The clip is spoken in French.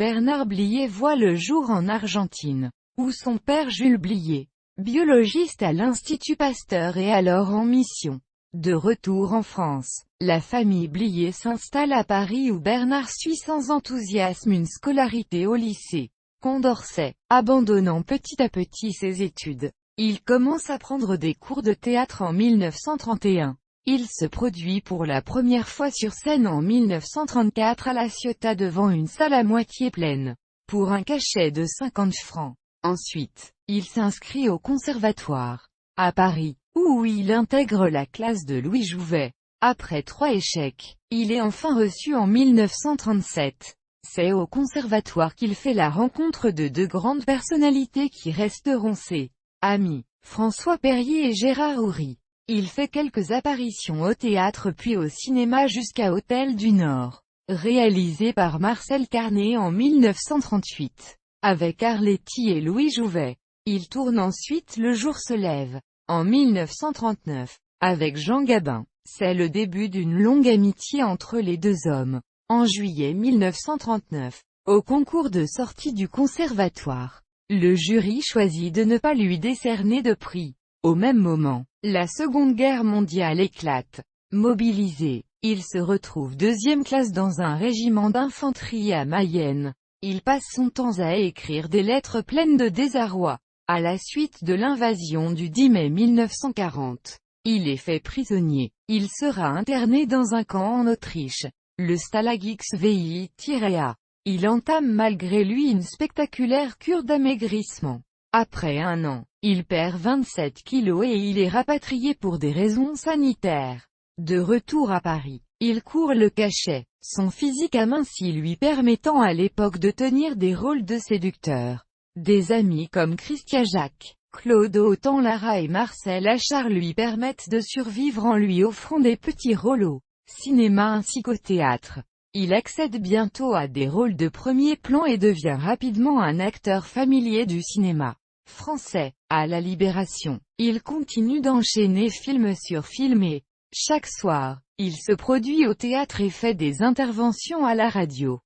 Bernard Blier voit le jour en Argentine, où son père Jules Blier, biologiste à l'Institut Pasteur, est alors en mission. De retour en France, la famille Blier s'installe à Paris où Bernard suit sans enthousiasme une scolarité au lycée Condorcet. Abandonnant petit à petit ses études, il commence à prendre des cours de théâtre en 1931. Il se produit pour la première fois sur scène en 1934 à La Ciotat devant une salle à moitié pleine, pour un cachet de 50 francs. Ensuite, il s'inscrit au conservatoire, à Paris, où il intègre la classe de Louis Jouvet. Après 3 échecs, il est enfin reçu en 1937. C'est au conservatoire qu'il fait la rencontre de 2 grandes personnalités qui resteront ses amis, François Perrier et Gérard Houry. Il fait quelques apparitions au théâtre puis au cinéma jusqu'à Hôtel du Nord, réalisé par Marcel Carné en 1938, avec Arletty et Louis Jouvet. Il tourne ensuite Le jour se lève, en 1939, avec Jean Gabin. C'est le début d'une longue amitié entre les 2 hommes. En juillet 1939, au concours de sortie du conservatoire, le jury choisit de ne pas lui décerner de prix. Au même moment, la Seconde Guerre mondiale éclate. Mobilisé, il se retrouve 2e classe dans un régiment d'infanterie à Mayenne. Il passe son temps à écrire des lettres pleines de désarroi. À la suite de l'invasion du 10 mai 1940, il est fait prisonnier. Il sera interné dans un camp en Autriche, le Stalag XVI-A. Il entame malgré lui une spectaculaire cure d'amaigrissement. Après 1 an, il perd 27 kilos et il est rapatrié pour des raisons sanitaires. De retour à Paris, il court le cachet, son physique aminci lui permettant à l'époque de tenir des rôles de séducteur. Des amis comme Christian Jacques, Claude Autant Lara et Marcel Achard lui permettent de survivre en lui offrant des petits rôles au cinéma ainsi qu'au théâtre. Il accède bientôt à des rôles de premier plan et devient rapidement un acteur familier du cinéma français. À la Libération, il continue d'enchaîner film sur film et, chaque soir, il se produit au théâtre et fait des interventions à la radio.